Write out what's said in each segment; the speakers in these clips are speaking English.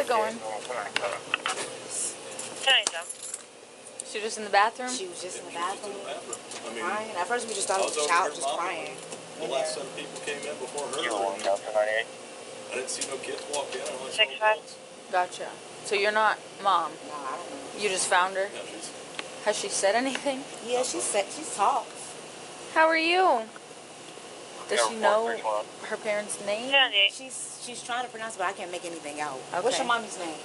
it going? She was just in the bathroom? She was just in the bathroom, crying. At first we just thought it was a child just crying. The last set of people came in before her. I didn't see no kids walk in. I only saw adults. Gotcha. So you're not mom? No, I don't know. You just found her? Yeah, Has she said anything? Yeah, she talks. How are you? Does she know her parents' name? She's trying to pronounce it, but I can't make anything out. Okay. What's your mommy's name?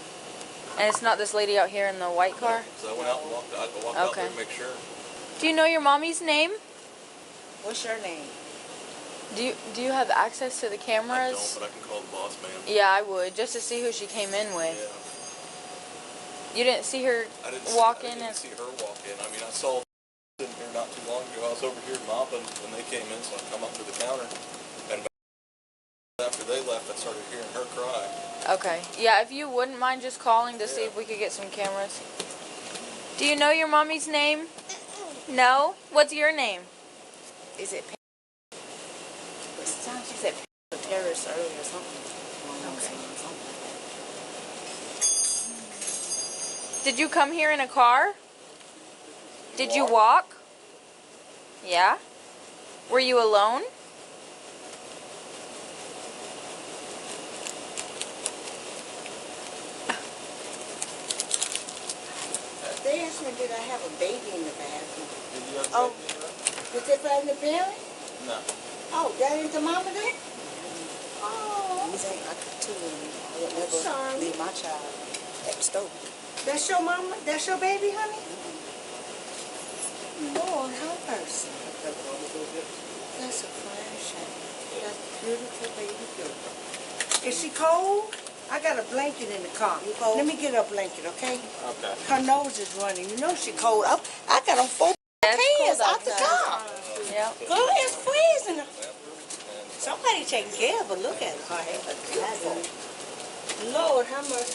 And it's not this lady out here in the white car? So I went out and walked out there to make sure. Do you know your mommy's name? What's your name? Do you have access to the cameras? I don't, but I can call the boss man. Yeah, I would, just to see who she came in with. Yeah. You didn't see her walk in? I didn't see her walk in. I mean, I saw in here not too long ago. I was over here mopping when they came in, so I come up to the counter. And after they left, I started hearing her cry. Okay. Yeah, if you wouldn't mind just calling to see if we could get some cameras. Do you know your mommy's name? No? What's your name? Is it Sometimes she said Paris earlier or something. Okay. Did you come here in a car? Did you walk? Yeah? Were you alone? They asked me, did I have a baby in the bathroom? Did you have a baby in there? Was it from the parent? No. Oh, that ain't the mama then? Oh. These ain't I could too. I would never leave my child at the stove. That's your mama? That's your baby, honey? Lord, have mercy. That's a precious. That's a beautiful baby girl. Is she cold? I got a blanket in the car. You cold? Let me get her a blanket, okay? Okay. Her nose is running. You know she cold. I got on 4 pants out the car. Yeah. Girl, it's freezing. Somebody taking care of her. Look at her. Lord, how much?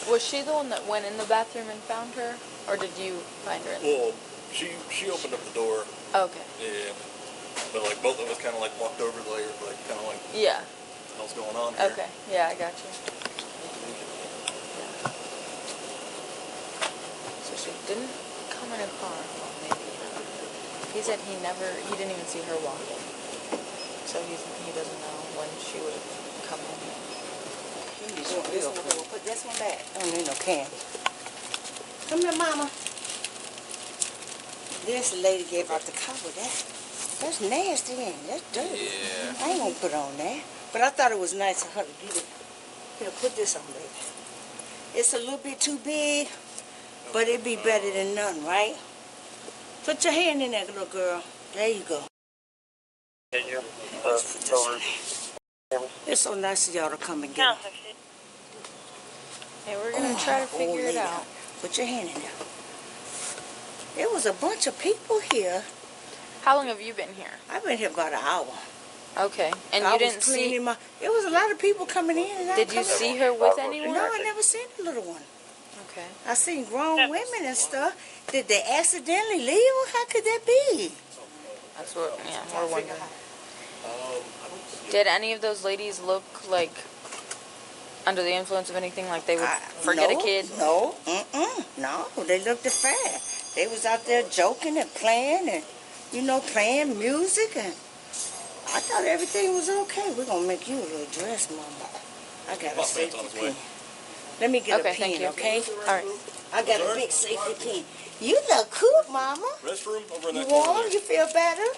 Was she the one that went in the bathroom and found her? Or did you find her? Well, she opened up the door. Okay. Yeah. But like both of us kind of like walked over there, like kind of like. Yeah. What the hell's going on here? Okay. Yeah, I got you. So she didn't come in a car. Well, maybe. He said he didn't even see her walking. So he doesn't know when she would come in. We'll put this one back. I don't need no candy. Come here, mama. This lady gave out the cover. That's nasty, ain't it? That's dirty. Yeah. I ain't gonna put on that. But I thought it was nice of her to get it. Here, put this on, baby. It's a little bit too big, but it'd be better than none, right? Put your hand in there, little girl. There you go. It's so nice of y'all to come and get them. Hey, we're gonna try to figure it out. Put your hand in there. There was a bunch of people here. How long have you been here? I've been here about an hour. Okay. And you didn't see... There was a lot of people coming in and out. Did you see her with anyone? No, I never seen the little one. Okay. I seen grown women and stuff. Did they accidentally leave her? How could that be? That's what, yeah, we're wondering. Did any of those ladies look like under the influence of anything, like they would forget a kid? No, no, they looked fine. They was out there joking and playing and, you know, playing music, and I thought everything was okay. We're going to make you a little dress, Mama. I got a safety pin. Let me get a pin, okay? All right. I got a big safety pin. You look cool, Mama. Restroom over in that You corner warm? there. You feel better?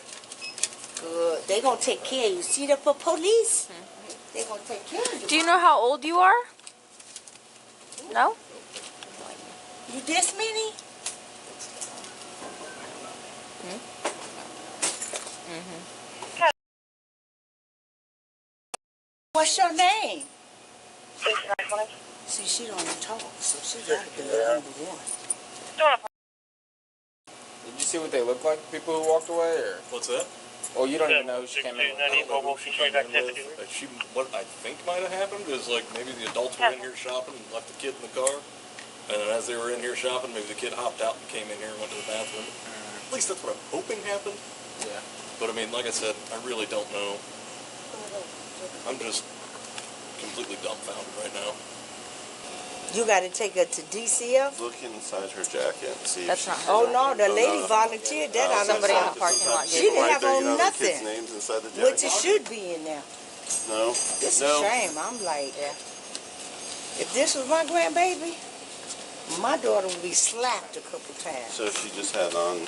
Good. They going to take care of you. See that for police? They going to take care of you. Do you know how old you are? No? You this many? What's your name? See, she don't talk, so she got to be the number one. Did you see what they look like, the people who walked away, or? What's that? Oh, you don't even know who she came in with? I don't know who she came in with. What I think might have happened is like maybe the adults were in here shopping and left the kid in the car. And then as they were in here shopping, maybe the kid hopped out and came in here and went to the bathroom. At least that's what I'm hoping happened. Yeah. But I mean, like I said, I really don't know. I'm just completely dumbfounded right now. You got to take her to DCF? Look inside her jacket and see. That's if not she, her. Oh no, the Oh, lady no. volunteered that out of Somebody in the the parking lot She gave didn't her. have on Kids' nothing, names inside the which jacket. it should be in there. No. This is No. a shame. I'm like, Yeah. if this was my grandbaby, my daughter would be slapped a couple times. So she just had on.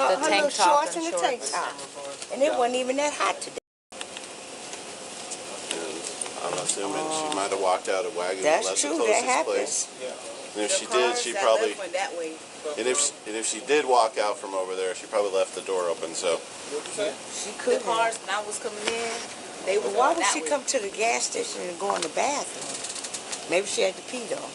Her, The her tank little top shorts and and the tank shorts. top. And it wasn't even that hot today. And I'm assuming she might have walked out a wagon and That's left the true, closest that place. happens. And if she did, she probably. went that way. And if she did walk out from over there, she probably left the door open. So She could The cars when I was coming in, they were Why going would that she way. come to the gas station and go in the bathroom? Maybe she had to pee though.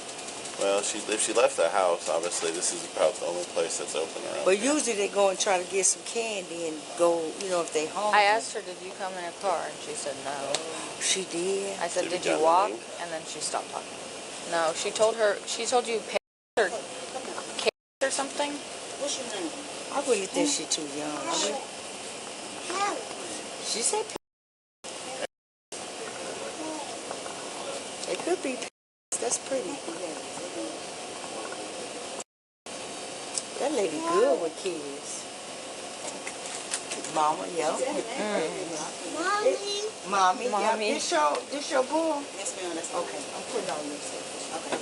well, if she left the house, obviously this is about the only place that's open around. But here. usually they go and try to get some candy and go, if they home. I asked her, did you come in a car? And she said no. She did. I said, Did did you you got walk? her name? And then she stopped talking. No, she told you or Kate or something. What's your name? I really think she's too young. She said it could be. That's pretty. That lady good with kids. Mama, yeah. Mommy, yeah. Mommy. This your boy? Yes, ma'am. That's Okay, I'm putting on this. okay.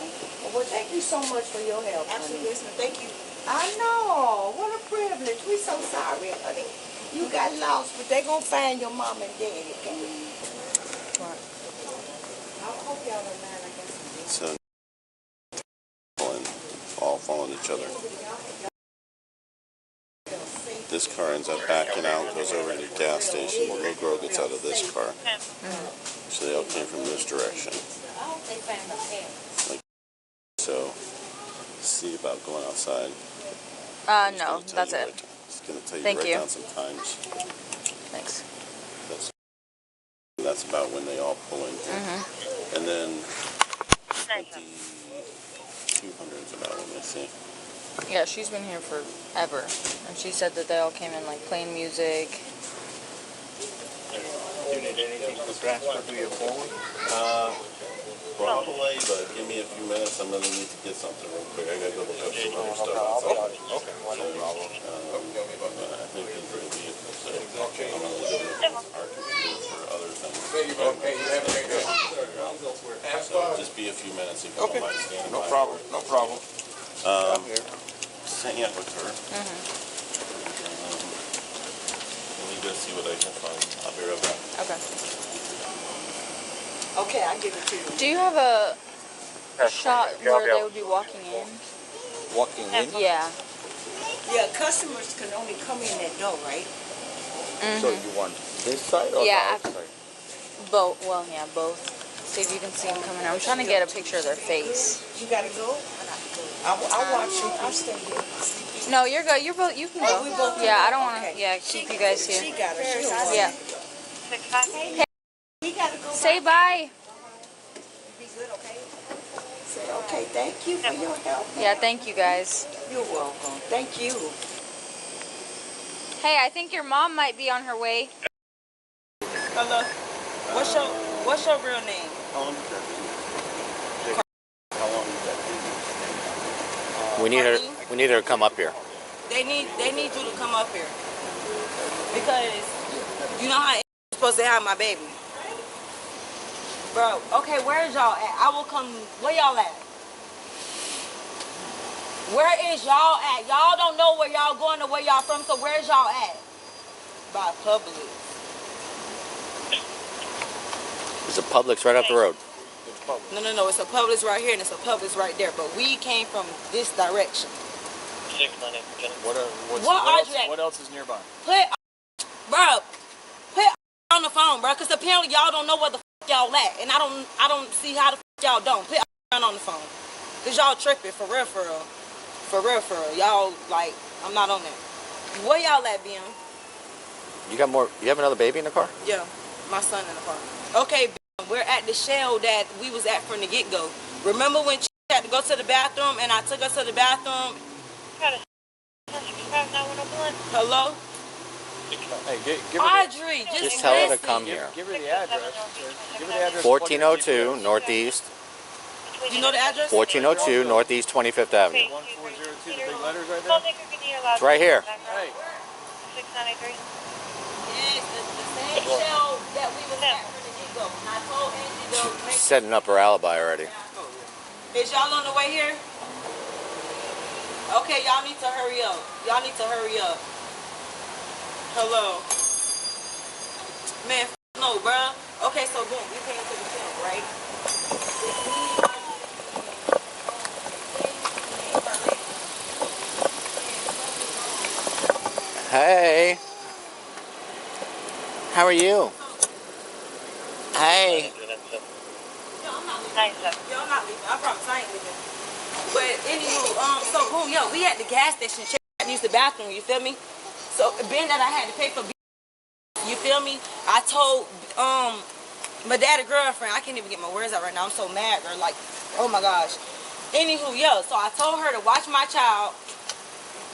Well, thank you so much for your help. Absolutely, yes, ma'am. Thank you. I know. What a privilege. We so sorry, honey. You got lost, but they gonna find your mom and daddy, okay? I hope y'all don't mind, I guess. So all following each other. This car ends up backing out, goes over to the gas station. Negro gets out of this car. So they all came from this direction. So, see about going outside. It's No, gonna tell that's you it. It's going to tell you Thank right you. down some times. Thanks. That's about when they all pull in. And then 200's about when they see. Yeah, she's been here forever. And she said that they all came in like playing music. Do you need anything to transfer to your phone? Probably, but give me a few minutes. I'm going to need to get something real quick. I got to go look up some other stuff outside. Okay, no problem. I think these are the vehicles. So I'm going to look at our computer for other things. So just be a few minutes if you don't mind standing No by. problem. No problem. I'm here. Just hang out with her. Let me go see what I can find. I'll be right back. Okay. Okay, I give it to you. Do you have a shot where they would be walking in? Walking in. Yeah. Yeah, customers can only come in that door, right? So you want this side or Yeah, the outside? Both. Well, yeah, both. See if you can see them coming in. I'm trying to get a picture of their face. You gotta go? I'll watch you. I'll stay here. No, you're good. You're both. You can go. we both can Yeah, I go. don't want to. Okay. Yeah, keep you guys She here. got her. She'll watch. Yeah. He gotta go. Say bye. Be good, okay? Say, okay, thank you for your help. Yeah, thank you guys. You're welcome. Thank you. Hey, I think your mom might be on her way. Hello. What's your real name? How long does that do? How long does that do? We need her to come up here. They need you to come up here because you know how I'm supposed to have my baby, bro. Okay, where is y'all at? I will come. Where y'all at? Where is y'all at? Y'all don't know where y'all going or where y'all from, so where is y'all at? By Publix. There's a Publix right up the road. No. It's a Publix right here and it's a Publix right there. But we came from this direction. What else is nearby? Put on the phone, bro, because apparently y'all don't know where the f y'all at, and I don't see how the f y'all don't. Put on the phone, cause y'all tripping for real. Y'all like, I'm not on that. Where y'all at, BM? You have another baby in the car? Yeah, my son in the car. Okay, BM, we're at the Shell that we was at from the get-go. Remember when she had to go to the bathroom and I took her to the bathroom? Hello? Hey, give her Audrey, Just tell her to listen. come here. the address. Give her the address. 1402 Northeast. You know the address? 1402 Northeast 25th Avenue. 1402, the big letters right there. It's right here. Hey. 693. 693. Yes, the same show that we was at for the Ego. And I told Angie to make She's setting up her alibi already. Is y'all on the way here? Okay, y'all need to hurry up. Y'all need to hurry up. Hello. Man, no, bruh. Okay, so boom, we came to the film, right? Hey. How are you? Hey. Yo, I'm not leaving. I promise I ain't leaving. But anywho, so boom, yo, we at the gas station. Check use the bathroom. You feel me? So being that I had to pay for, you feel me? I told my daddy girlfriend. I can't even get my words out right now. I'm so mad, girl. Like, oh my gosh. Anywho, yo, so I told her to watch my child.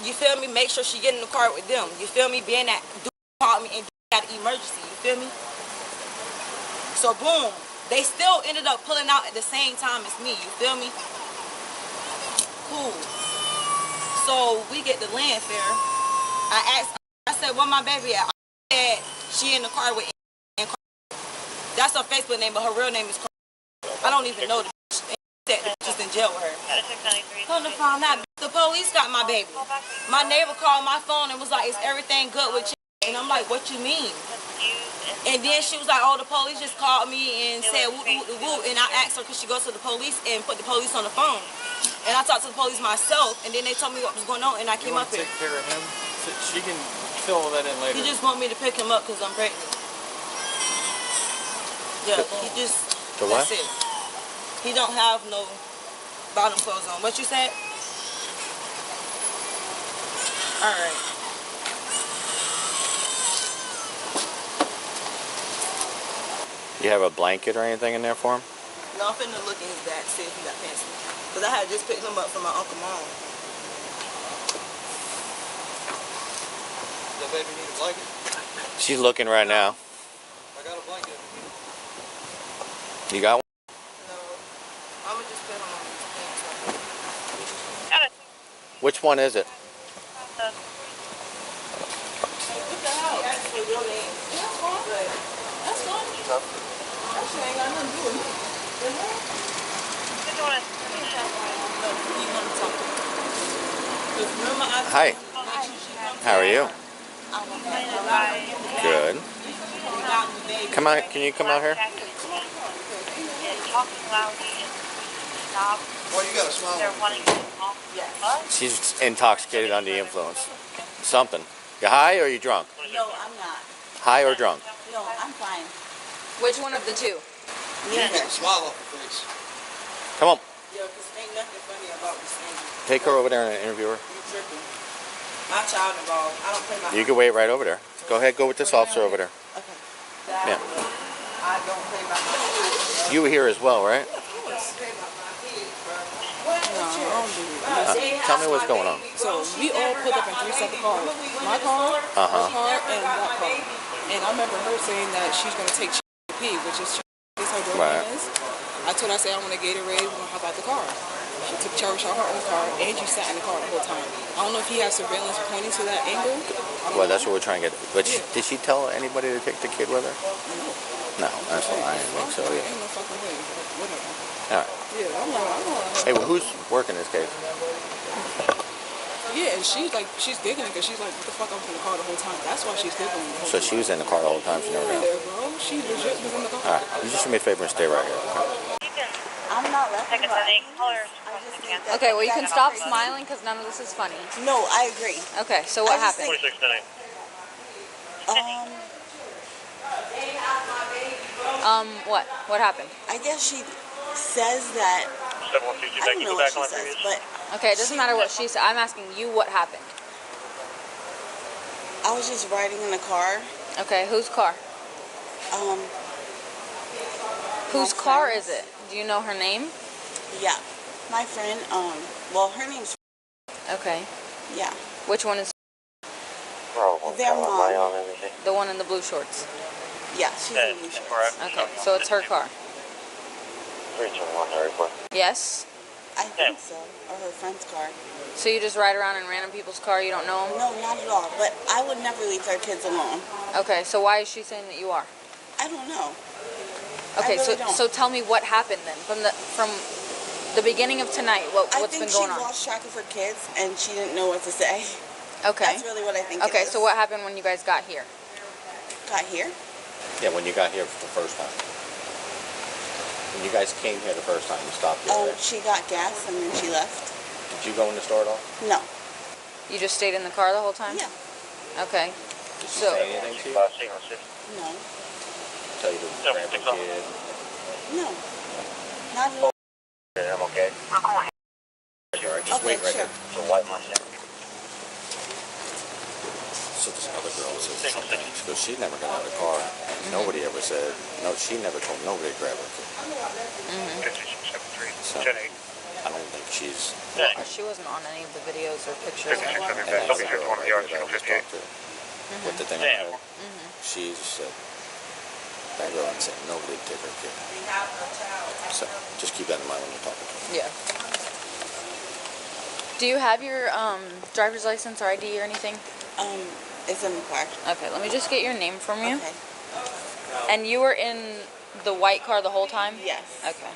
You feel me? Make sure she get in the car with them. You feel me? Being that dude called me and got an emergency. You feel me? So boom, they still ended up pulling out at the same time as me. You feel me? Cool. So we get the land fair. I said, "Where my baby at?" I said, "She in the car with." That's her Facebook name, but her real name is. I don't even know the bitch. Said the bitch is in jail with her. Come to find out, the police got my baby. My neighbor called my phone and was like, "Is everything good with you?" And I'm like, "What you mean?" And then she was like, "Oh, the police just called me and said whoop, whoop, whoop, whoop." And I asked her, could she go to the police and put the police on the phone? And I talked to the police myself, and then they told me what was going on, and I came up here. Take care of him. She can fill all that in later. He just want me to pick him up because I'm pregnant. Yeah, he just, The what? that's it. He don't have no bottom clothes on. What you said? All right. You have a blanket or anything in there for him? No, I'm finna look in his bag, see if he got pants. Because I had just picked him up from my Uncle Mom. Does that baby need a blanket? She's looking right now. I got a blanket. You got one? No. I'm gonna just put him on his pants. Got it. Which one is it? What the hell? That's for your name. That's fine. That's fine. That shit ain't got nothing to do with me. The hell? Hi. How are you? Good. Come on, can you come out here? Well, you got a smile. She's intoxicated under the influence. Something. You high or you drunk? No, I'm not. High or drunk? No, I'm fine. Which one of the two? Get a smile off your face. Come on. Yo, because ain't nothing funny about this thing. Take her over there and interview her. You tripping. My child involved. I don't play my... You can wait right over there. Go ahead, go with this officer over there. Okay. Yeah. I don't play by my kids. You were here as well, right? I don't play by my kids, bro. No, I don't do it. Tell me what's going on. So we all put up in 3 separate cars. My car, her car, and that car. And I remember her saying that she's going to take to pee, which is her girlfriend is. I told her, I said, I want a Gatorade, we're going to hop out the car. She took Cherish out her own car, and she sat in the car the whole time. I don't know if he has surveillance pointing to that angle. Well, that's what we're trying to get. But did she tell anybody to take the kid with her? No, that's what I didn't think so. Yeah. Ain't no fucking way. Whatever. All right. Yeah, I'm like, Hey, well, who's working this case? yeah, and she's giggling because she's like, what the fuck, I was in the car the whole time. That's why she's giggling the whole So time. she was in the car the whole time. She never got out. Yeah, bro. She legit was in the car. All right. You just do me a favor and stay right here. Okay? I'm not laughing. Okay, well, you can stop smiling because none of this is funny. No, I agree. Okay, so what happened? What? What happened? I guess she says that. I don't know what she says, but Okay, it doesn't matter what she said. I'm asking you what happened. I was just riding in the car. Okay, whose car? Whose car is it? Do you know her name? Yeah, my friend. Well, her name's. Okay. Yeah. Which one is? Their mom. The one in the blue shorts. Yeah, she's in blue shorts. Okay, so it's her car. Yes? I think so. Or her friend's car. So you just ride around in random people's car, you don't know them? No, not at all. But I would never leave their kids alone. Okay, so why is she saying that you are? I don't know. Okay, I really don't. so tell me what happened then from the beginning of tonight. What's been going on? I think she lost track of her kids and she didn't know what to say. Okay. That's really what I think. Okay, it is. so what happened when you guys got here? Got here? Yeah, when you got here for the first time. When you guys came here the first time, you stopped here, right? She got gas and then she left. Did you go in the store at all? No. You just stayed in the car the whole time? Yeah. Okay. Did she say anything to you? No. Tell you to grab her kid? No. Not at all. I'm okay. Alright, just wait right sure. there. So white Mustang. So this other girl says something. She goes, she never got out of the car. Nobody ever said, no, she never told nobody to grab her kid. So, I don't think she's... She wasn't on any of the videos or pictures. And that other girl right here that I just talked to, with the thing on her, she said, that girl ain't saying nobody to take her kid. So, just keep that in mind when you're talking to her. Yeah. Do you have your driver's license or ID or anything? It's in the car. Okay, let me just get your name from you. Okay. And you were in the white car the whole time? Yes. Okay.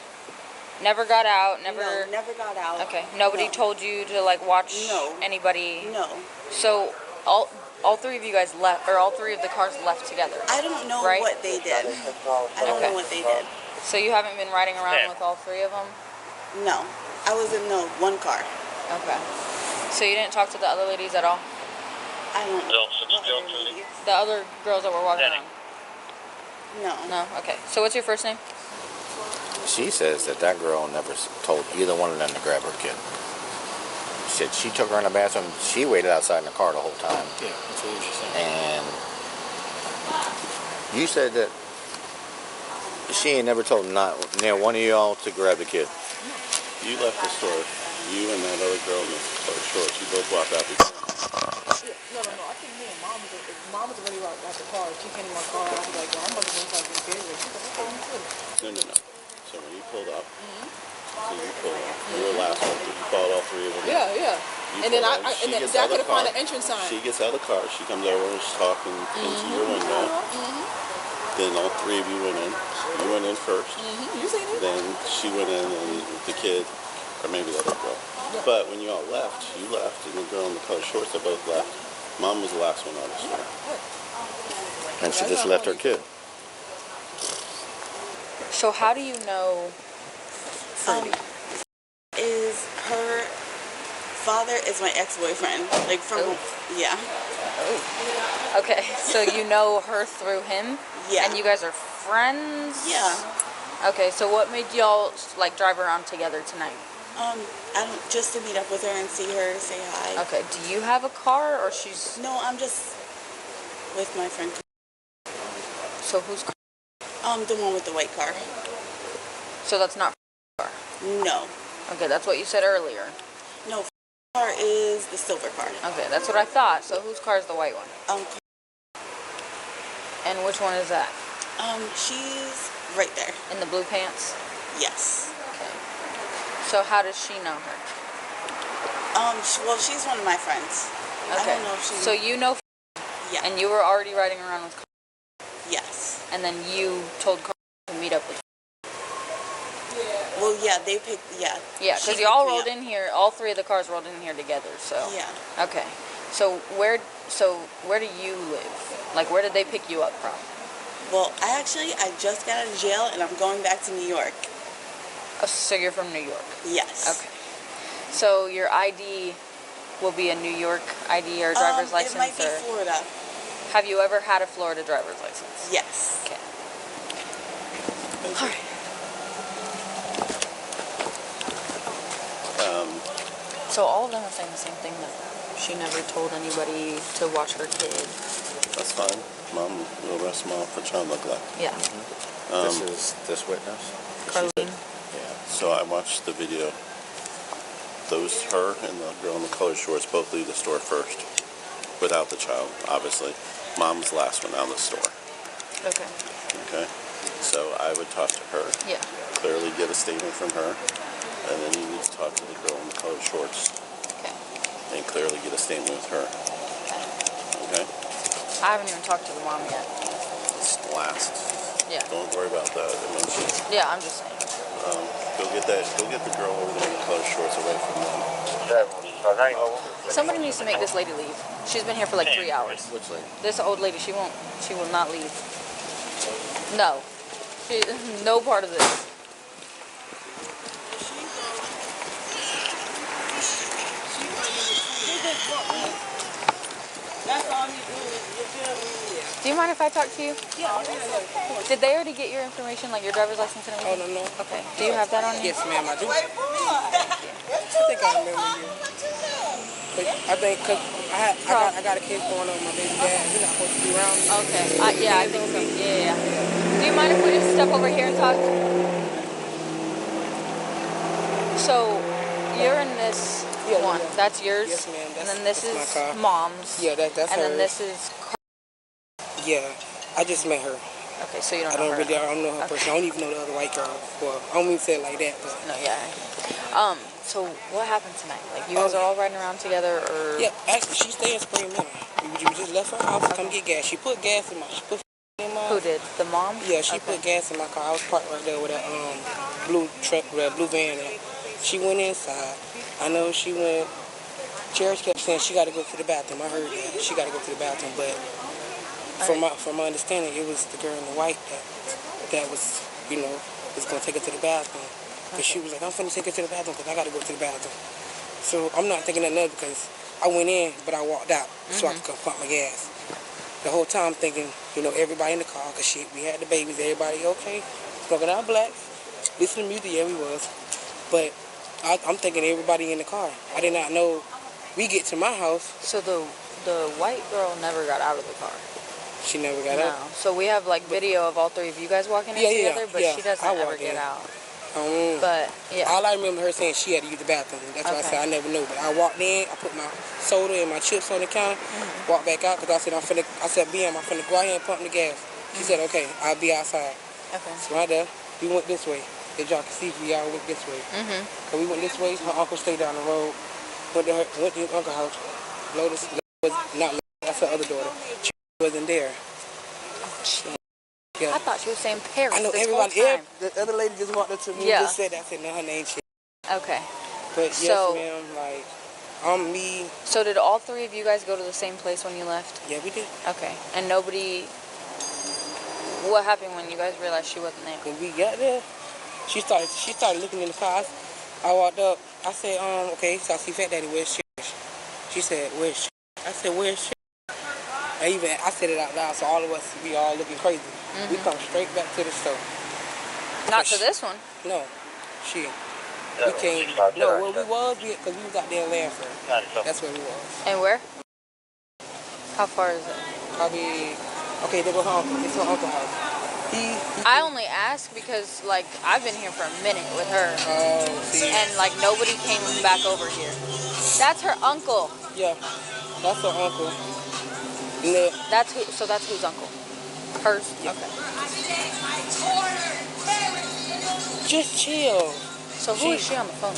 Never got out, never... No, never got out. Okay. Nobody told you to, like, watch anybody? No. So, all three of you guys left, or all three of the cars left together? I don't know what they did. I don't know what they did. So you haven't been riding around with all three of them? No. I was in the one car. Okay. So you didn't talk to the other ladies at all? I don't know. The other girls that were walking around? No. No? Okay. So what's your first name? She says that girl never told either one of them to grab her kid. She said she took her in the bathroom. She waited outside in the car the whole time. Yeah, that's what you said. And you said that she ain't never told one of y'all to grab the kid. You left the store. You and that other girl in the shorts. You both walked out before. No. I think me and mom was already out the car. She came in my car. I was like, well, I'm about to go inside and get it. She's like, okay, I'm good. No. So when you pulled up, you were last one. You followed all three of them. Yeah. And then I couldn't find an entrance sign. She gets out of the car. She comes over and she's talking into your window. Then all three of you went in. You went in first. You seen it? Then she went in and the kid, or maybe the other girl. But when you all left, you left, and the girl in the colored shorts, they both left. Mom was the last one out of the store. And she just left her kid. So how do you know Fruity? Is her father is my ex-boyfriend. Like from yeah. Okay, so you know her through him? Yeah. And you guys are friends? Yeah. Okay, so what made y'all like drive around together tonight? Just to meet up with her and see her, say hi. Okay, do you have a car or she's... No, I'm just with my friend. So whose car? The one with the white car. So that's not car? No. Okay, that's what you said earlier. No, car is the silver car. Okay, that's what I thought. So whose car is the white one? And which one is that? She's right there. In the blue pants? Yes. Okay. So how does she know her? Well, she's one of my friends. Okay. I don't know if she... So you know... Yeah. And you were already riding around with... Yes. And then you told Carl to meet up with... Well, yeah, they picked... Yeah. Yeah, because you all rolled in here. All three of the cars rolled in here together. So. Yeah. Okay. So where do you live? Like, where did they pick you up from? Well, I just got out of jail and I'm going back to New York. Oh, so you're from New York? Yes. Okay. So your ID will be a New York ID or driver's license? It might be Florida. Have you ever had a Florida driver's license? Yes. Okay. All right. So all of them are saying the same thing, that she never told anybody to watch her kid. That's fine. Mom will arrest Mom for child neglect. Yeah. This is this witness? Carlene. Yeah. So I watched the video. Her and the girl in the colored shorts both leave the store first. without the child, obviously. Mom's the last one out of the store. Okay. Okay? So I would talk to her. Yeah. Clearly get a statement from her. And then you need to talk to the girl in the colored shorts. Okay. And clearly get a statement with her. Okay? I haven't even talked to the mom yet. It's last. Yeah. Don't worry about that. I mean, Yeah, I'm just saying. go get the girl over there in the colored shorts away from them. Somebody needs to make this lady leave. She's been here for like 3 hours. Which lady? This old lady, she will not leave. No. No part of this. Do you mind if I talk to you? Yeah. Did they already get your information, like your driver's license and everything? Oh, no. Okay. Do you have that on you? Yes, ma'am, I do. I think I remember you. But I think because I got a case going on with my baby dad. He's not supposed to be around me. Okay. Yeah, I think so. Yeah. Do you mind if we just step over here and talk? So, you're in this one. Yeah. That's yours? Yes, ma'am. And then this is my car. mom's. Yeah, that's and hers. then this is... Yeah, I just met her. Okay, so you don't I know don't her. really, I don't know her person. I don't even know the other white girl. Well, I don't even say it like that, but... No, yeah. So what happened tonight? Like, you guys are all riding around together, or... Yeah, actually, she stayed in Spring Mill. We just left her house to come get gas. She put gas in my... Who did? The mom? Yeah, she put gas in my car. I was parked right there with that blue truck, with that blue van. And she went inside. I know she went... Cherish kept saying she got to go to the bathroom. I heard that. She got to go to the bathroom, but... From my understanding, it was the girl in the white that was, you know, was going to take her to the bathroom. Because she was like, I'm finna take her to the bathroom because I got to go to the bathroom. So I'm not thinking of nothing because I went in, but I walked out so I could come pump my gas. The whole time thinking, you know, everybody in the car, because we had the babies, everybody okay, smoking out blacks, listening to music, yeah, we was. But I'm thinking everybody in the car. I did not know we get to my house. So the white girl never got out of the car? She never got out? No. So we have, like, video of all three of you guys walking in together, but she doesn't ever get out. But, yeah. All I remember her saying she had to use the bathroom. That's why I said I never knew. But I walked in, I put my soda and my chips on the counter, walked back out because I said, I'm finna go out here and pump the gas. She said, okay, I'll be outside. Okay. So right there, we went this way. As y'all can see, we all went this way. So we went this way, her uncle stayed down the road, went to his uncle's house. Lotus was not Lotus, that's her other daughter. She wasn't there. Yeah. I thought she was saying Paris. I know this everybody. whole time. The other lady just walked up to me and just said that. I said, no, her name shit. Okay. But yes, ma'am, like, me. So did all three of you guys go to the same place when you left? Yeah, we did. Okay. And nobody... What happened when you guys realized she wasn't there? When we got there, she started looking in the car. I walked up. I said, okay, so I see Fat Daddy, where's Cherish? She said, where's Cherish? I said, where's Cherish? I said it out loud, so all of us, we all looking crazy. We come straight back to the store. Not to this one? No. We came, no, where we was, because we was out there in Lanford. That's where we was. And where? How far is it? Probably, okay, they go home. It's her uncle's house. I only ask because, like, I've been here for a minute with her. Oh, see. And, like, nobody came back over here. That's her uncle. Yeah, that's her uncle. That's whose uncle? Hers? Yeah. Okay. Just chill. So who is she on the phone?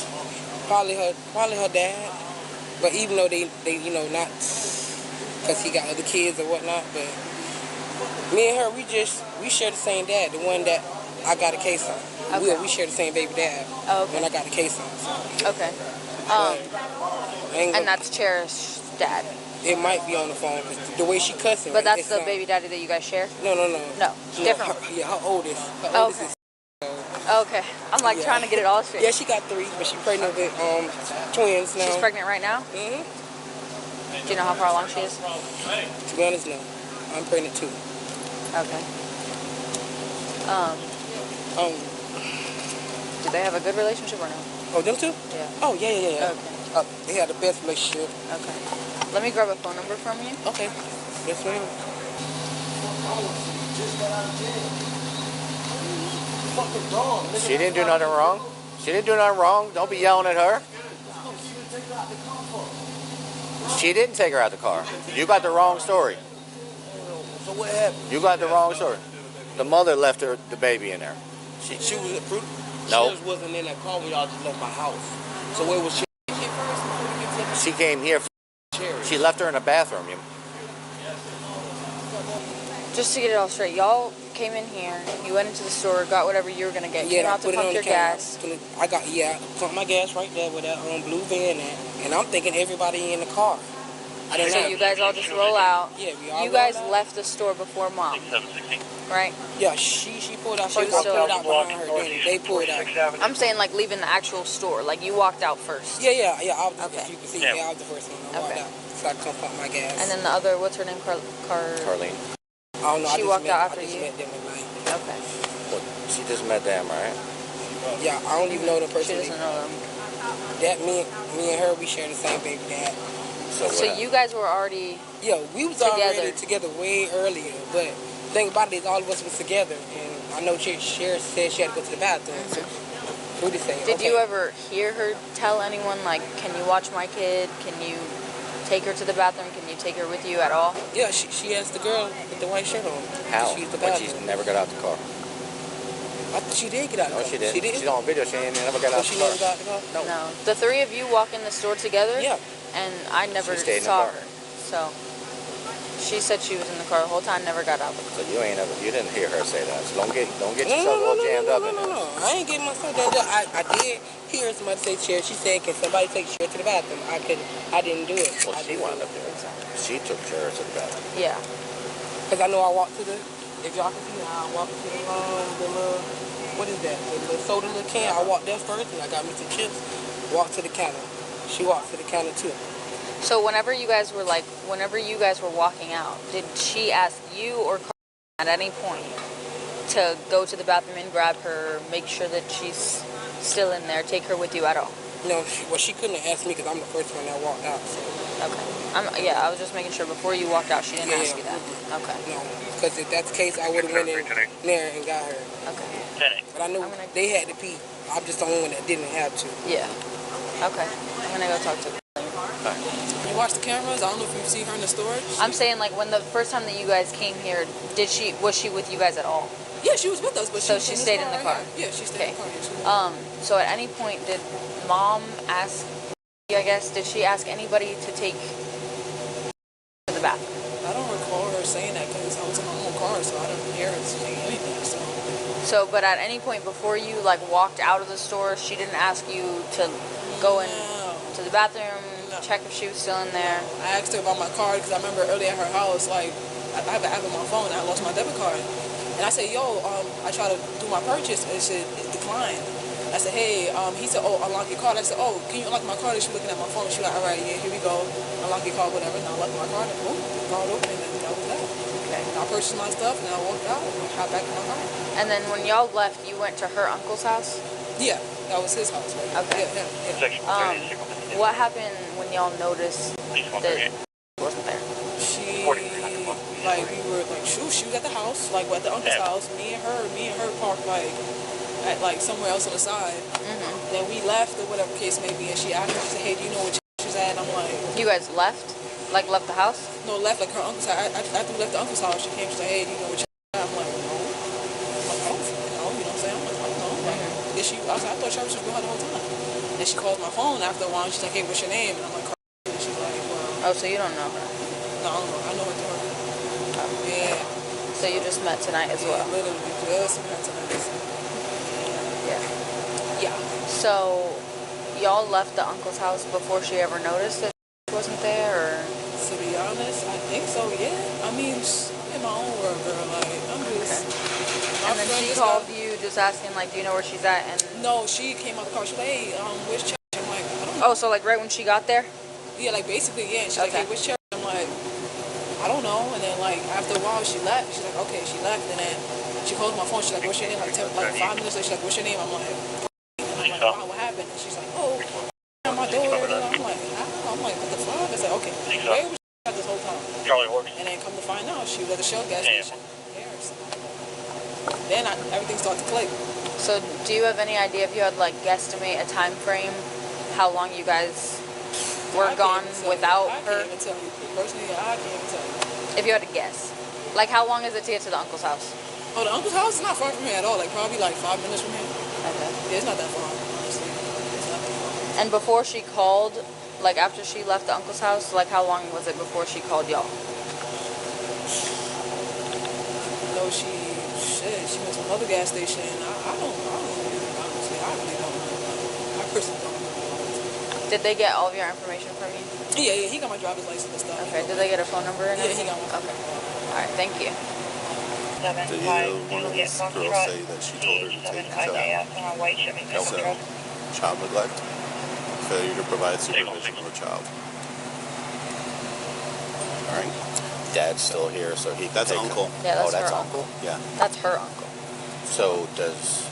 Probably her dad. But even though they you know, not because he got other kids or whatnot, but me and her, we share the same dad, the one that I got a case on. Okay. We share the same baby dad. Oh, okay. When I got the case on. So. Okay. And that's Cherish's dad. It might be on the phone, the way she cussing. But that's the baby daddy that you guys share? No. No, different. Her oldest. Her oldest is. Okay. I'm like trying to get it all straight. Yeah, she got 3, but she's pregnant with twins now. She's pregnant right now? Mm-hmm. Do you know how far along she is? To be honest, no. I'm pregnant too. Okay. Do they have a good relationship or no? Oh, them two? Yeah. Oh, yeah. Okay. They have the best relationship. Okay. Let me grab a phone number from you. Okay. Yes, ma'am. She didn't do nothing wrong. She didn't do nothing wrong. Don't be yelling at her. She didn't take her out the car. You got the wrong story. So what happened? You got the wrong story. The mother left the baby in there. She was a fruit. No. She wasn't in that car when y'all just left my house. So where was she? She came here. She left her in the bathroom. Just to get it all straight, y'all came in here, you went into the store, got whatever you were gonna get, came out to pump your gas. Pumped my gas right there with that blue van at, and I'm thinking everybody in the car. So you guys all just roll out. Yeah, we all You guys rolled out. left the store before Mom, right? Yeah, she pulled out. Or She you still- pulled out behind her. Then they pulled out. I'm saying like leaving the actual store, like you walked out first. Yeah. I was, Okay. as you can see, I was the first one. I walked Okay. out, so I come pump my gas. And then the other, what's her name? Carlene. I don't know. She walked out after I just you? met them at night. Okay. Well, she just met them, right? Yeah, I don't even know them She personally. doesn't know them. That me and her, we share the same baby dad. So you guys were already Yeah, we was already together way earlier, but the thing about it is all of us was together, and I know Sherry said she had to go to the bathroom. So we just say, Did you ever hear her tell anyone, like, can you watch my kid? Can you take her to the bathroom? Can you take her with you at all? Yeah, she asked the girl with the white shirt on. How? She used the But she bathroom. never got out the car. She did get out No, the car. she didn't. She didn't? She's on video. She ain't never got So out she the car. never got out the car? No. The three of you walk in the store together? Yeah. And I never She stayed in the saw car. her. So she said she was in the car the whole time, never got out the car. So you didn't hear her say that. So don't get yourself No, all jammed up in no. I ain't getting myself jammed up. I did hear somebody say Cher. She said, can somebody take Cher to the bathroom? I didn't do it. Well, she wound up there. She took her to the bathroom. Yeah. Because I know I walked to if y'all can see, I walked to the little, what is that? The little soda little can. I walked there first and I got me some chips. Walked to the counter. She walked to the counter too. So whenever you guys were walking out, did she ask you or Carl at any point to go to the bathroom and grab her, make sure that she's still in there, take her with you at all? No, she couldn't have asked me because I'm the first one that walked out. So. Okay. I was just making sure before you walked out, she didn't ask you that. Okay. No, because if that's the case, I would have went in there and got her. Okay. But I knew they had to pee. I'm just the only one that didn't have to. Yeah. Okay. I'm gonna go talk to her. You watch the cameras. I don't know if you see her in the store. I'm saying, like, when the first time that you guys came here, was she with you guys at all? Yeah, she was with us, but she stayed in the car. Yeah, she stayed in the car. So at any point did Mom ask? I guess did she ask anybody to take to the bathroom? I don't recall her saying that because I was in my own car, so I don't hear her saying anything. So, but at any point before you walked out of the store, she didn't ask you to go in to the bathroom, check if she was still in there. I asked her about my card because I remember earlier at her house, I have an app on my phone and I lost my debit card. And I said, I tried to do my purchase and it declined. I said, hey, he said, unlock your card. I said, can you unlock my card? And she looking at my phone. She like, all right, yeah, here we go. Unlock your card, whatever. And I unlocked my card and boom, the card open and that was that. Okay. And I purchased my stuff and I walked out and got back in my car. And then when y'all left, you went to her uncle's house? Yeah, that was his house. Right? Okay. Yeah. What happened when y'all noticed that wasn't there? She was at the house, at the uncle's house. Me and her parked at somewhere else on the side. Mm-hmm. Then we left or whatever case may be, and she asked me, she said, hey, do you know where she's at? And I'm like, you guys left? Left the house? No, left her uncle's house. After we left the uncle's house, she came, she said, hey, do you know where she's at? I'm like, no. I don't know, you know what I'm saying? I'm like, I don't know. I thought she was with her the whole time. And she calls my phone after a while, and she's like, hey, what's your name? And I'm like, and she's like, well. Oh, so you don't know her? No, I don't know. I know her through her. Yeah. So you just met tonight as well? Literally just met tonight. Yeah. So y'all left the uncle's house before she ever noticed that she wasn't there, or? To be honest, I think so, yeah. I mean, I'm in my own world, girl. I'm just... Okay. And then she called you just asking, do you know where she's at? And no, she came out the car. She's like, hey, where's Cherry? I'm like, I don't know. Oh, so right when she got there? Yeah, basically, yeah. And she's like, hey, where's Cherry? I'm like, I don't know. And then, after a while, she left. She's like, okay, she left. And then she calls my phone. She's like, what's your name? 5 minutes later, she's like, what's your name? I'm like, wow, what happened? And she's like, my daughter. I'm like, what the fuck? I said, okay, where was she at this whole time? And then come to find out, she was at the Shell gas station. Then everything started to click. So do you have any idea if you had guesstimate a time frame, how long you guys were gone without I her? can't even tell you. Personally, I can't even tell you. If you had to guess. Like, how long is it to get to the uncle's house? Oh, the uncle's house is not far from here at all. Like, probably like 5 minutes from here. Okay. Yeah, it's not that far, honestly. It's not that far. And before she called, like after she left the uncle's house, like how long was it before she called y'all? No, she went to another gas station. I don't know, honestly. I really don't know. I personally don't know. Did they get all of your information from you? Yeah, he got my driver's license and stuff. Okay, did they get a phone number? Yeah, he got one. Okay. Alright, thank you. Did one of these girls say that she told her to take child neglect? Failure to provide supervision of a child. Alright. Dad's still here, so he. That's uncle. Yeah, that's that's her uncle. Yeah. That's her uncle. So does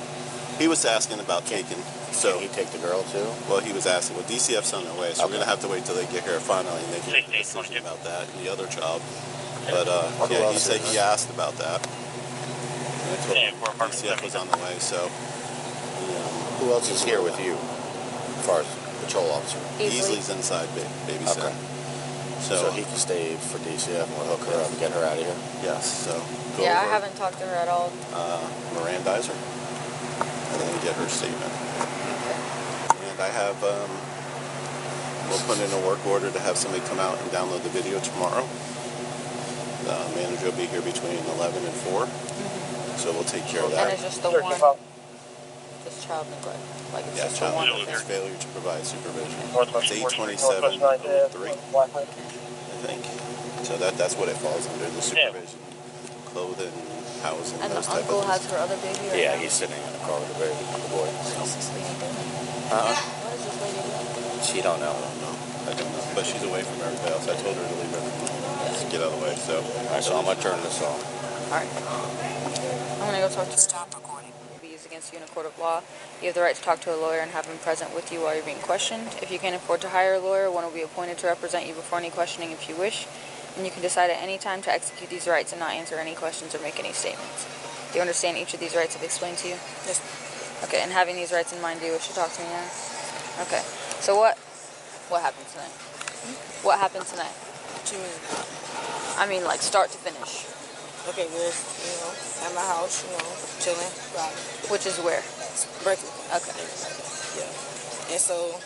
He was asking about taking. So he take the girl too? Well, he was asking. Well, DCF's on their way, so we're gonna have to wait till they get here finally and they can make a decision about that and the other child. But yeah, he said he asked about that. And I told him DCF was on the way, so. Who else is here with you, as far as patrol officer? Easley's inside babysitting. Okay. So he can stay for DCF and we'll hook her up and get her out of here? Yes, so. Go Yeah, I over, haven't talked to her at all. Mirandize her. And then get her statement. And I have, we'll put in a work order to have somebody come out and download the video tomorrow. The manager will be here between 11 and 4. So we'll take care of that. And it's just the one, just child neglect. Like it's just the one. It's failure to provide supervision. It's 82703, I think. So that's what it falls under, the supervision, clothing, housing, And the those type uncle of has things. her other baby? Or Yeah, no? he's sitting in the car with the baby, the boy. What is this lady doing? Uh-huh. What is this lady doing? She don't know. I don't know, but she's away from everybody else. I told her to leave everything alone. Just get out of the way, so. Alright, so I'm gonna turn this off. Alright. I'm gonna go talk to Stop recording. Be used against you in a court of law. You have the right to talk to a lawyer and have him present with you while you're being questioned. If you can't afford to hire a lawyer, one will be appointed to represent you before any questioning if you wish. And you can decide at any time to execute these rights and not answer any questions or make any statements. Do you understand each of these rights I've explained to you? Yes. Okay, and having these rights in mind, do you wish to talk to me now? Okay. So what happened tonight? What happened tonight? What you mean? I mean, like, start to finish. Okay, we're, at my house, chilling, vibing. Which is where? Berkeley. Okay. Yeah. And so,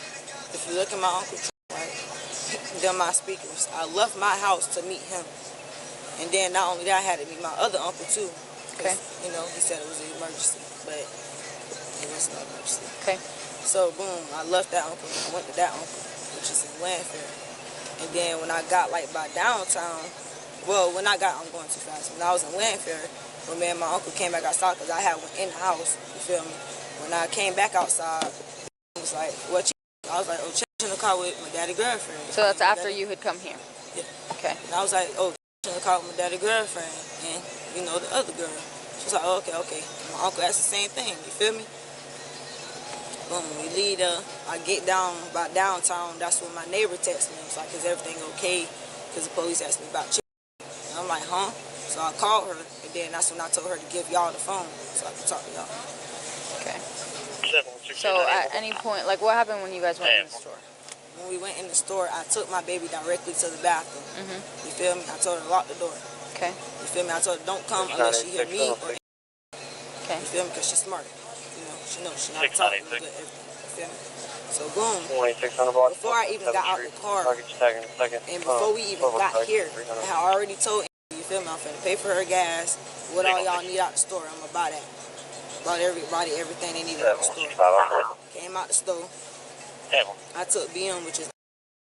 if you look at my uncle, right, them my speakers, I left my house to meet him. And then not only that, I had to meet my other uncle too. Okay. He said it was an emergency, but it wasn't an emergency. Okay. So, boom, I left that uncle. I went to that uncle, which is in Landfair. And then when I got, by downtown, I'm going too fast. When I was in Landfair, when me and my uncle came back outside, because I had one in the house, you feel me? When I came back outside, he was like, what you? I was like, oh, in the car with my daddy girlfriend. So that's after you had come here? Yeah. Okay. And I was like, oh, in the car with my daddy girlfriend and, the other girl. She was like, oh, okay. My uncle asked the same thing, you feel me? Boom, we leave I get down by downtown, that's when my neighbor texted me. It's like, is everything okay? Because the police asked me about you. And I'm like, huh? So I called her, and then that's when I told her to give y'all the phone so I could talk to y'all. Okay. So at any point, what happened when you guys went in the store? When we went in the store, I took my baby directly to the bathroom. You feel me? I told her to lock the door. Okay. You feel me? I told her don't come unless she hear me or okay. You feel me? Because she's smart. She knows she's not talking good everything. You feel me? So boom, before I even got out the car, and before we even got here, I had already told Andy, you feel me, I'm finna pay for her gas, what all y'all need out the store, I'm gonna buy that. Bought everybody everything they needed out the store. Came out the store, I took BM, which is,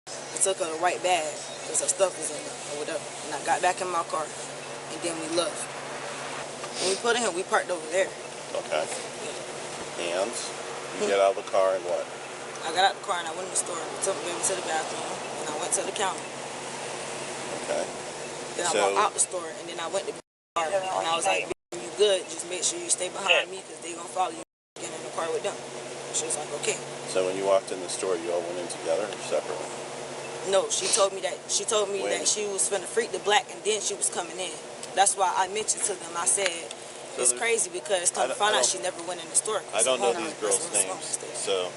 I took her the right bag, because her stuff was in there, or whatever, and I got back in my car, and then we left. When we put in here, we parked over there. Okay. And you get out of the car and what? I got out the car and I went in the store, took me to the bathroom, and I went to the counter. Okay. Then I walked out the store, and then I went to the car, and I was like, you good, just make sure you stay behind me, because they gonna follow you, get in the car with them. She was like, okay. So when you walked in the store, you all went in together or separately? No, she told me that she was finna freak the black, and then she was coming in. That's why I mentioned to them, I said, it's crazy because come to find out she never went in the store. I don't know these girls' names, so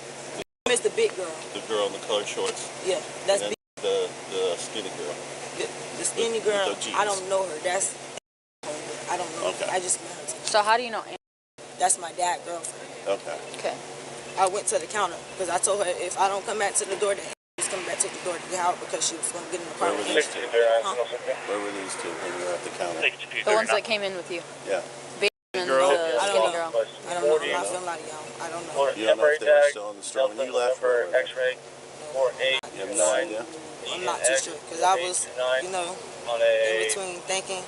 It's the big girl. The girl in the colored shorts. Yeah, that's and then the skinny girl. the skinny girl. With the I don't know her. That's I don't know. Okay. I just met her today. So how do you know Anna? That's my dad's girlfriend. Okay. Okay. I went to the counter because I told her if I don't come back to the door, then she's coming back to the door to get out because she was going to get in the car. Where were these two? Huh? Where were these two when you were at the counter? The ones that came in with you. Yeah. Baby and Girl. the skinny girl. I don't know. I'm not feeling like y'all. I don't know. You don't know if they were still in the store when you left? Or X-ray, 48, you have no idea? I'm not too sure because I was, you know, on in a between thinking.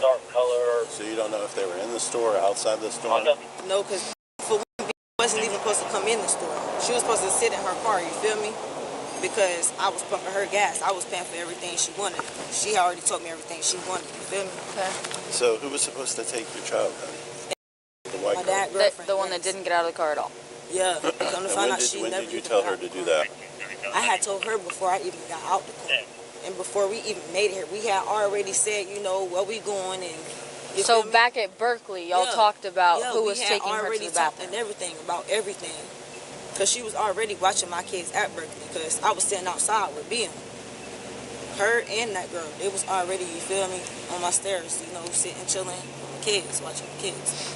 dark color. So you don't know if they were in the store or outside the store? No, because for one, B wasn't even supposed to come in the store. She was supposed to sit in her car, you feel me? Because I was pumping her gas. I was paying for everything she wanted. She already told me everything she wanted, you feel me? Okay. So who was supposed to take your child then? The white My girl? dad's girlfriend. The one that didn't get out of the car at all. Yeah. Come to find out she when never did you even tell got her out to the do car. that? I had told her before I even got out the car. And before we even made it here, we had already said, you know, where we going and... So back at Berkeley, y'all talked about who was taking her to the bathroom. And everything, about everything. Because she was already watching my kids at Berkeley because I was sitting outside with BM. Her and that girl, they was already, you feel me, on my stairs, you know, sitting, chilling, kids, watching the kids.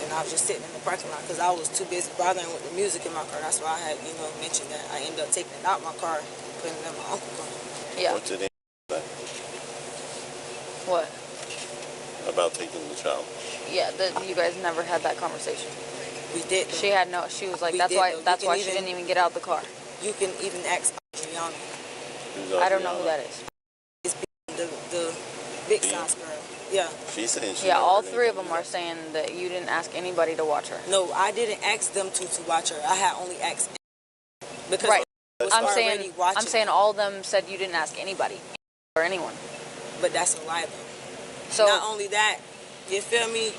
And I was just sitting in the parking lot because I was too busy bothering with the music in my car. That's why I had, you know, mentioned that. I ended up taking it out my car, putting it in my uncle's car. Yeah. What did they say What? about taking the child? Yeah, you guys never had that conversation. We did. She had no. She was like, We that's did, why. though. That's You why can she even- didn't even get out of the car. You can even ask Adriana. Who's I don't know who Adriana? that is. It's the big size girl. Yeah. She's saying she Yeah, never all heard three of anything them are saying that you didn't ask anybody to watch her. No, I didn't ask them to watch her. I had only asked because Right. I was I'm already watching. I'm saying all of them said you didn't ask anybody or anyone. But that's a lie though. So Not only that, you feel me?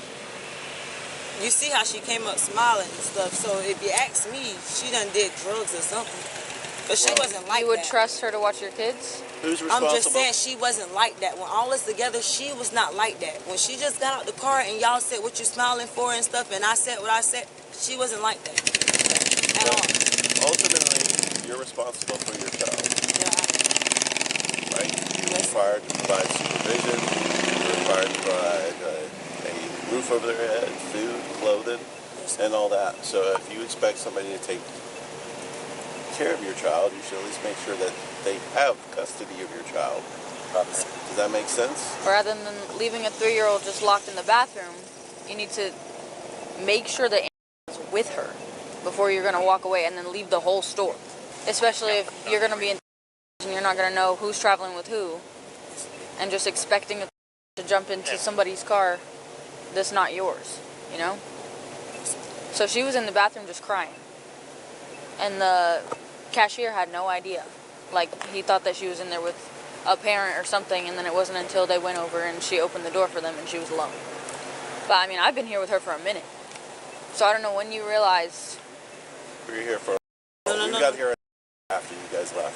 You see how she came up smiling and stuff. So if you ask me, she done did drugs or something. But she wasn't like you would that. trust her to watch your kids? Who's I'm responsible? just saying she wasn't like that. When all us together, she was not like that. When she just got out the car and y'all said what you smiling for and stuff, and I said what I said, she wasn't like that at all. Ultimately, you're responsible for your child, Yeah, right? You're required to provide supervision. You're required to provide a roof over their head, food, clothing, and all that. So if you expect somebody to take care of your child, you should at least make sure that they have custody of your child. Does that make sense? Rather than leaving a 3-year-old just locked in the bathroom, you need to make sure that Anna's with her before you're going to walk away and then leave the whole store. Especially if you're going to be in and you're not going to know who's traveling with who, and just expecting to jump into somebody's car that's not yours, you know? So she was in the bathroom just crying. And the cashier had no idea. Like, he thought that she was in there with a parent or something, and then it wasn't until they went over and she opened the door for them and she was alone. But, I mean, I've been here with her for a minute. So I don't know when you realized... We were here for... No. We got here after you guys left.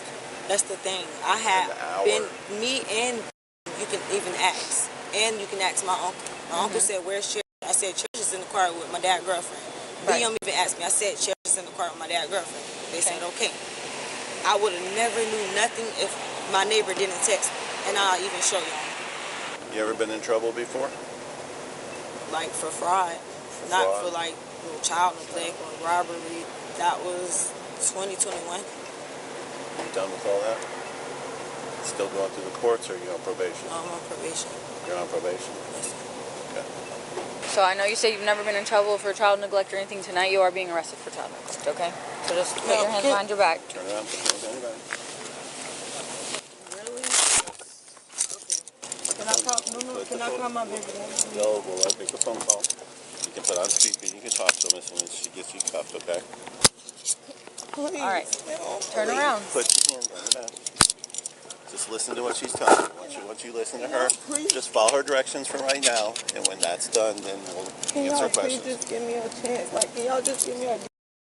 That's the thing. I have been, me and you can even ask. And you can ask my uncle. My uncle said, where's Cherish? I said, Cherish is in the car with my dad's girlfriend. Right. Liam even asked me. I said, Cherish is in the car with my dad's girlfriend. They said, okay. I would have never knew nothing if my neighbor didn't text me. And I'll even show y'all. You ever been in trouble before? Like for fraud. Not for like child neglect or robbery. That was 2021. You done with all that? Still going through the courts, or are you on probation? I'm on probation. You're on probation? Yes. Okay. So I know you say you've never been in trouble for child neglect or anything. Tonight you are being arrested for child neglect, okay? So just put your hands behind your back. Turn around, put your hands on your back. Really? Okay. Can I call? No. Can I call my baby? No, well, I'll make a phone call. You can put on speaker. You can talk to him as soon as she gets you cuffed, okay? Please. All right. Turn around. Put your hands on your back. Just listen to what she's telling you. Once you listen to her, just follow her directions for right now. And when that's done, then we'll answer questions. Please just give me a chance? Like, can y'all just give me a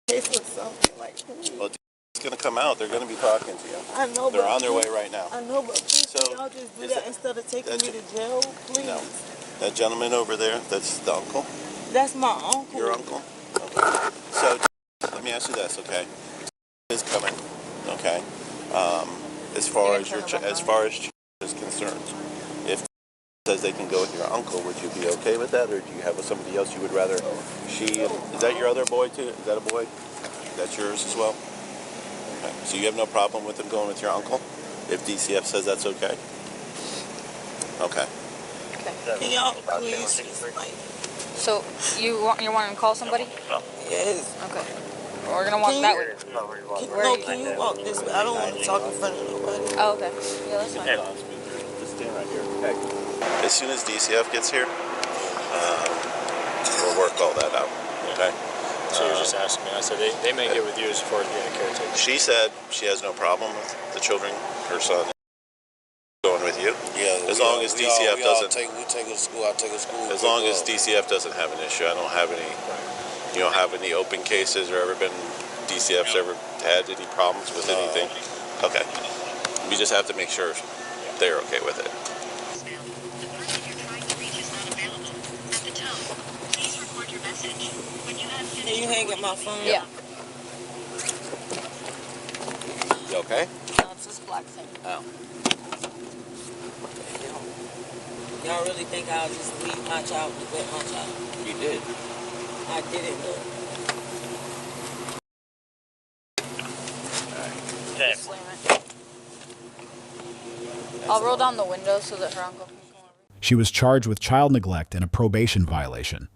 case or something? Like, please. Well, it's going to come out. They're going to be talking to you. I know, They're but on their way right now. I know, but please, So, can y'all just do is that that- instead of taking me to jail, please? No. That gentleman over there, that's the uncle. That's my uncle. Your uncle? Okay. So, let me me ask you this, okay? Is coming, okay? As far as is concerned, if says they can go with your uncle, would you be okay with that, or do you have somebody else you would rather? Is that your other boy too? Is that a boy? That's yours as well. Okay. So you have no problem with them going with your uncle, if DCF says that's okay? Okay. Can y'all please? So you wanting to call somebody? Yes. Okay. We're gonna walk that way. Can you walk this way? I don't want to talk in front of nobody. Oh, okay. Yeah, that's fine. Just stand right here. Okay. As soon as DCF gets here, we'll work all that out. Okay. So you're just asking me. I said they may get with you as far as being a caretaker. She said she has no problem with the children, her son, going with you. Yeah. As long as DCF doesn't. We take her to school. I take her to school. As long as DCF doesn't have an issue, I don't have any. You don't have any open cases or ever been DCF's ever had any problems with anything? Okay. We just have to make sure they're okay with it. Can you hang up my phone? Yeah. You okay? No, it's this black thing. Oh. Y'all really think I'll just leave my child to get my child? You did. I didn't do it. Slam it. I'll roll down the window so that her uncle can come over. She was charged with child neglect and a probation violation.